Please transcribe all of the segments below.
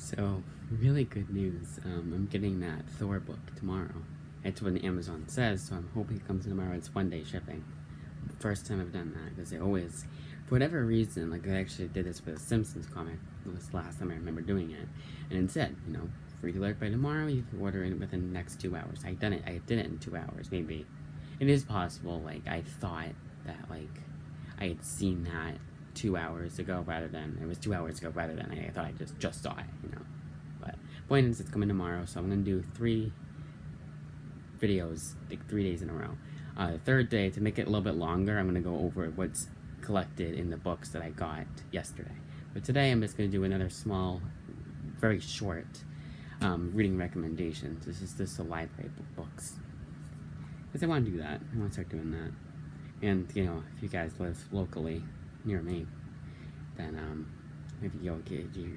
So, really good news. I'm getting that Thor book tomorrow. It's what Amazon says, so I'm hoping it comes tomorrow. It's 1-day shipping. First time I've done that, because they always, for whatever reason, like I actually did this with a Simpsons comic. It was the last time I remember doing it. And it said, free to alert by tomorrow, you can order it within the next 2 hours. I did it in 2 hours, maybe. It is possible, I thought that, I had seen that 2 hours ago rather than, it was 2 hours ago rather than I thought I just saw it. But point is, it's coming tomorrow, so I'm gonna do 3 videos, 3 days in a row. The third day, to make it a little bit longer, I'm gonna go over what's collected in the books that I got yesterday. But today, I'm just gonna do another small, very short reading recommendations. This is just the library books. Because I want to do that. I want to start doing that. And, if you guys live locally near me, then if you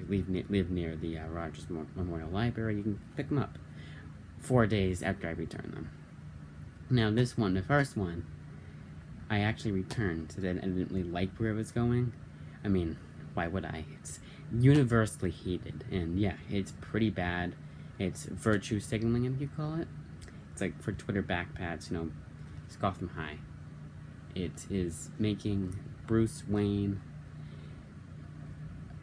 live near the Rogers Memorial Library, you can pick them up 4 days after I return them. Now, this one, the first one, I actually returned, so that I didn't really like where it was going. I mean, why would I? It's universally hated, and yeah, it's pretty bad. It's virtue signaling, if you call it. It's like for Twitter backpats, it's Gotham High. It is making Bruce Wayne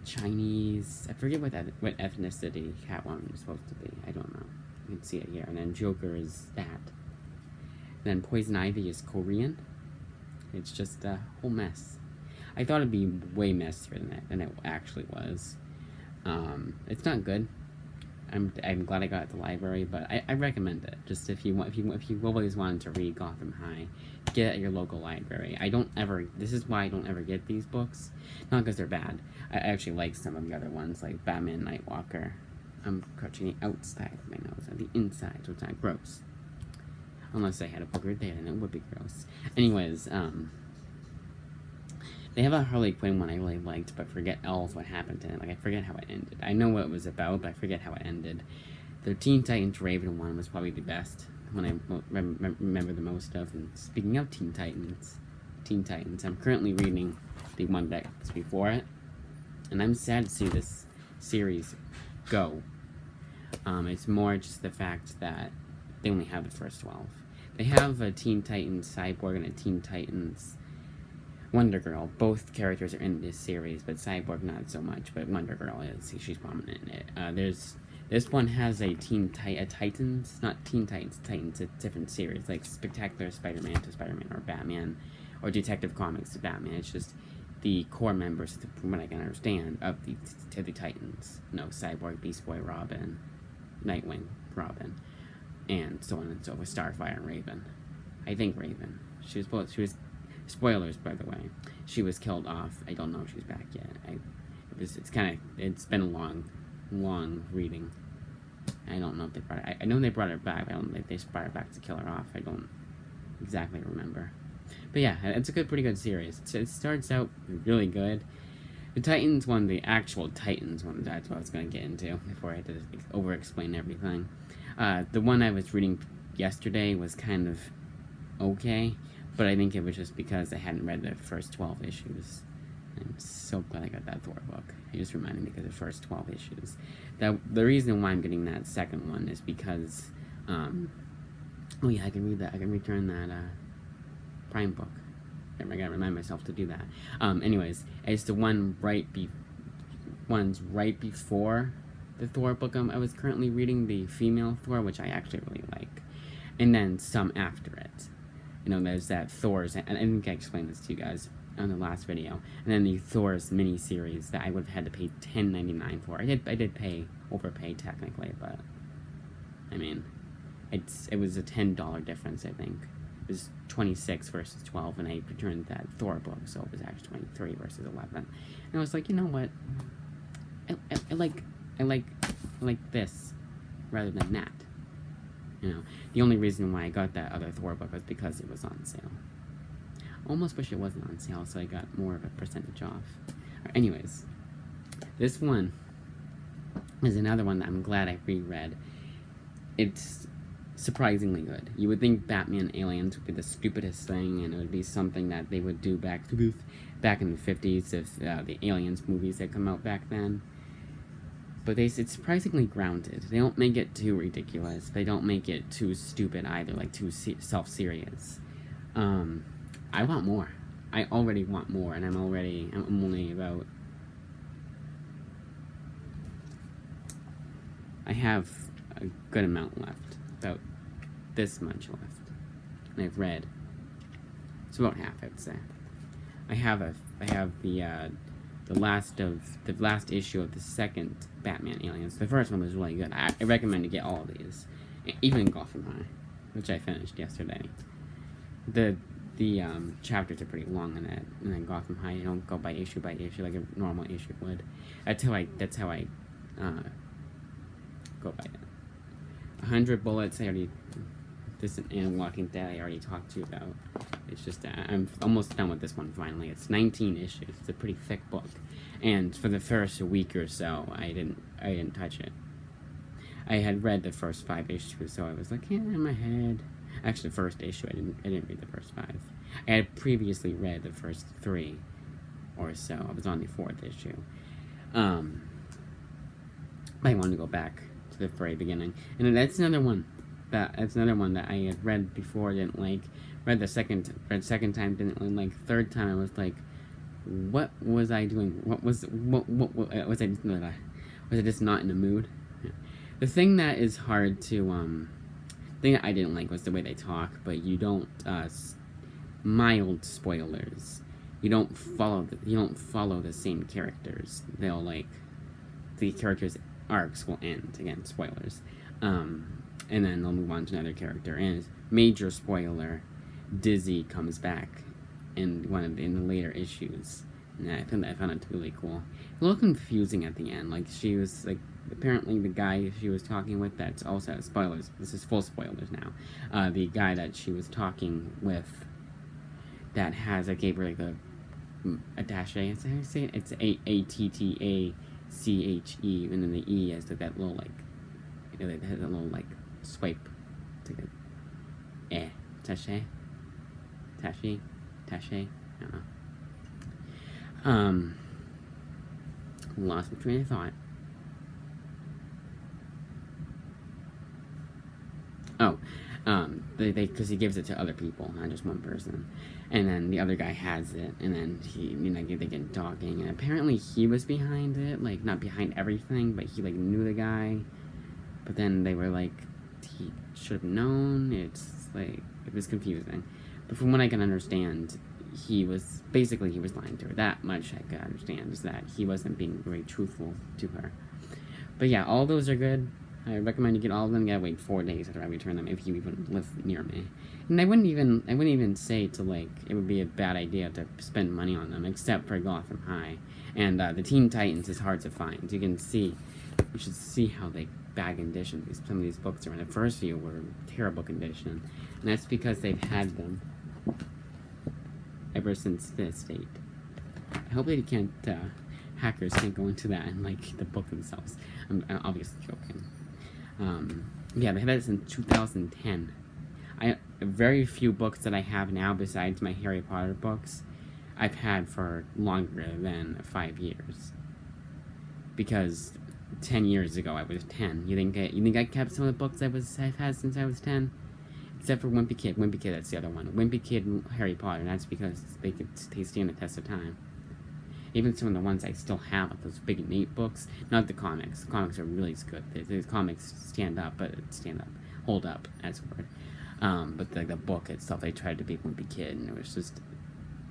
Chinese. I forget what ethnicity Catwoman is supposed to be. I don't know. You can see it here. And then Joker is that. And then Poison Ivy is Korean. It's just a whole mess. I thought it'd be way messier than it actually was. It's not good. I'm glad I got it at the library, but I recommend it. Just if you always wanted to read Gotham High, get it at your local library. This is why I don't ever get these books. Not because they're bad. I actually like some of the other ones, like Batman Nightwalker. I'm crouching the outside of my nose, and the inside, so it's not gross. Unless I had a booger there, then it would be gross. Anyways, they have a Harley Quinn one I really liked, but forget all of what happened to it. I forget how it ended. I know what it was about, but I forget how it ended. The Teen Titans Raven one was probably the best, one I remember the most of. And speaking of Teen Titans, I'm currently reading the one that's before it, and I'm sad to see this series go. It's more just the fact that they only have the first 12. They have a Teen Titans Cyborg and a Teen Titans Wonder Girl. Both characters are in this series, but Cyborg not so much, but Wonder Girl is. She's prominent in it. This one has a Titans, not Teen Titans, Titans, a different series, like Spectacular Spider-Man to Spider-Man, or Batman, or Detective Comics to Batman. It's just the core members, from what I can understand, of the Titans. Cyborg, Beast Boy, Robin, Nightwing, Robin, and so on and so forth. Starfire and Raven. I think Raven. She was spoilers, by the way. She was killed off. I don't know if she's back yet. It's been a long reading. I don't know if they brought her. I know they brought her back. I don't think they brought her back to kill her off. I don't exactly remember. But yeah, it's a pretty good series. It starts out really good. The Titans one, the actual Titans one, that's what I was going to get into before I had to over-explain everything. The one I was reading yesterday was kind of okay, but I think it was just because I hadn't read the first 12 issues. I'm so glad I got that Thor book. It just reminded me of the first 12 issues. The reason why I'm getting that second one is because, oh yeah, I can read that. I can return that Prime book. I gotta remind myself to do that. Anyways, it's the ones right before the Thor book I was currently reading, the female Thor, which I actually really like, and then some after it. There's that Thor's, and I think I explained this to you guys on the last video, and then the Thor's mini-series that I would have had to pay $10.99 for. I did overpay technically, but, I mean, it was a $10 difference, I think. It was 26 versus 12, and I returned that Thor book, so it was actually 23 versus 11. And I was like, you know what? I like this rather than that. The only reason why I got that other Thor book was because it was on sale. Almost wish it wasn't on sale, so I got more of a percentage off. Anyways, this one is another one that I'm glad I reread. It's surprisingly good. You would think Batman Aliens would be the stupidest thing, and it would be something that they would do back in the 50s if the Aliens movies had come out back then. but it's surprisingly grounded. They don't make it too ridiculous. They don't make it too stupid either, like too self-serious. I want more. I already want more, and I'm only about... I have a good amount left, about this much left, and I've read. It's about half, I'd say. I have the last issue of the second Batman Aliens. The first one was really good. I recommend to get all of these, even Gotham High, which I finished yesterday. The chapters are pretty long in it, and then Gotham High, you don't go by issue like a normal issue would. That's how I go by it. 100 Bullets, and Walking Dead I already talked to you about. It's just I'm almost done with this one finally. It's 19 issues. It's a pretty thick book, and for the first week or so, I didn't touch it. I had read the first 5 issues, so I was like, yeah, in my head. Actually, the first issue, I didn't read the first 5. I had previously read the first 3 or so. I was on the 4th issue. I wanted to go back to the very beginning, and that's another one that I had read before, didn't like. Read second time, didn't like. Third time, I was like, what was I doing? What was I just not in the mood? The thing that is hard to thing that I didn't like was the way they talk, but you don't mild spoilers. You don't follow the same characters. They'll like the characters' arcs will end, again, spoilers. And then they'll move on to another character. And major spoiler, Dizzy comes back in the later issues. And I found it really cool. A little confusing at the end. Like, she was like, apparently the guy she was talking with, that's also spoilers. This is full spoilers now. The guy that she was talking with, that gave her like the attache. That's how you say it. It's ATTACHE, and then the E is that little like, it has a little like swipe. It's like a tache. I don't know. Lost my train of thought. Because he gives it to other people, not just one person, and then the other guy has it, and then they get talking, and apparently he was behind it, like not behind everything, but he like knew the guy, but then they were like, he should have known. It's like, it was confusing, but from what I can understand, he was lying to her. That much I could understand, is that he wasn't being very truthful to her. But yeah, all those are good. I recommend you get all of them. You gotta wait 4 days after I return them if you even live near me. And I wouldn't even say to like, it would be a bad idea to spend money on them, except for Gotham High. And the Teen Titans is hard to find. You should see how bad condition some of these books are in. The first few were in terrible condition, and that's because they've had them ever since this date. I hope hackers can't go into that and like the book themselves. I'm obviously joking. Yeah, they had that since 2010. Very few books that I have now, besides my Harry Potter books, I've had for longer than 5 years. Because 10 years ago I was 10. You think I kept some of the books I've had since I was 10? Except for Wimpy Kid. Wimpy Kid, that's the other one. Wimpy Kid and Harry Potter, and that's because they stand the test of time. Even some of the ones I still have, like those Big Nate books, not the comics. The comics are really good. The comics hold up, as a word. But the book itself, they tried to be Wimpy Kid, and it was just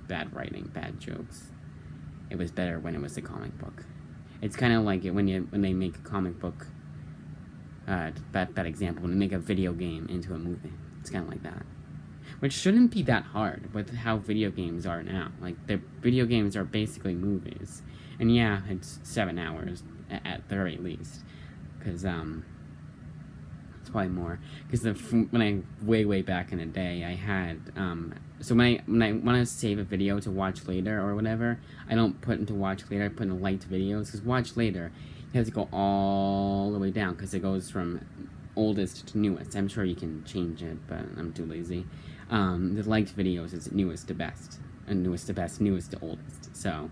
bad writing, bad jokes. It was better when it was the comic book. It's kind of like when they make a comic book, bad example, when they make a video game into a movie. It's kind of like that. Which shouldn't be that hard with how video games are now. Like, the video games are basically movies. And yeah, it's 7 hours at the very least. Because, it's probably more. Because when I, way back in the day, I had, so when I want to save a video to watch later or whatever, I don't put into watch later, I put in liked videos. Because watch later, you have to go all the way down, because it goes from oldest to newest. I'm sure you can change it, but I'm too lazy. The liked videos is newest to best, and newest to best, newest to oldest. So,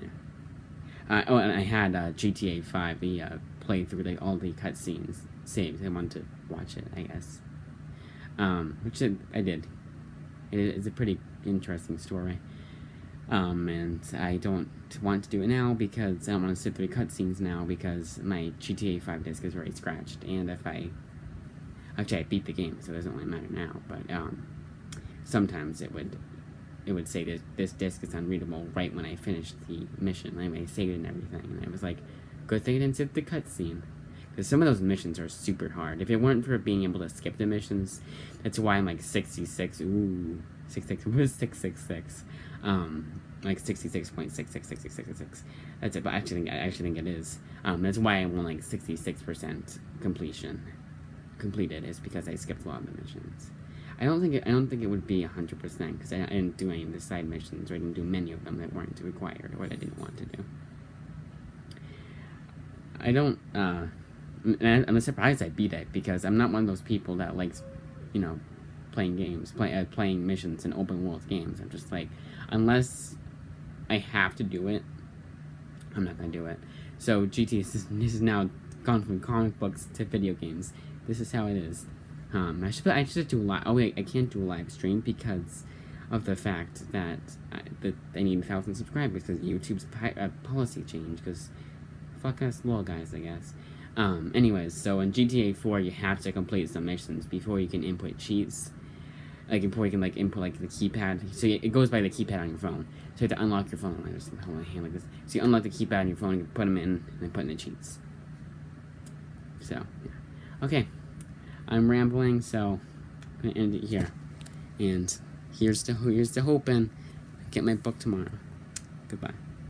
yeah. Oh, and I had GTA 5, the playthrough, like all the cutscenes saved. I wanted to watch it, I guess. Which I did. It's a pretty interesting story. And I don't want to do it now because I don't want to sit through cutscenes now because my GTA 5 disc is already scratched. And if I... Actually, I beat the game, so it doesn't really matter now. But sometimes it would say that this disc is unreadable right when I finished the mission. I saved it and everything. And I was like, good thing I didn't skip the cutscene. Because some of those missions are super hard. If it weren't for being able to skip the missions, that's why I'm like 66. Ooh, 66. What is 666? Like 66.66666. That's it. But I actually think it is. That's why I won like 66% completed is because I skipped a lot of the missions. I don't think it would be 100% because I didn't do any of the side missions, or I didn't do many of them that weren't required or what I didn't want to do. I don't. I'm surprised I beat it because I'm not one of those people that likes, playing games, playing missions in open world games. I'm just like, unless I have to do it, I'm not gonna do it. So GT this is now gone from comic books to video games. This is how it is. I should do a live. Oh wait, I can't do a live stream because of the fact that I need 1,000 subscribers because YouTube's policy change. Because fuck us little guys, I guess. Anyways, so in GTA 4, you have to complete some missions before you can input cheats. Like before you can input the keypad. So it goes by the keypad on your phone. So you have to unlock your phone. I just hold my hand like this. So you unlock the keypad on your phone, and you put them in, and then put in the cheats. So yeah. Okay. I'm rambling, so I'm gonna end it here. And here's to hoping I get my book tomorrow. Goodbye.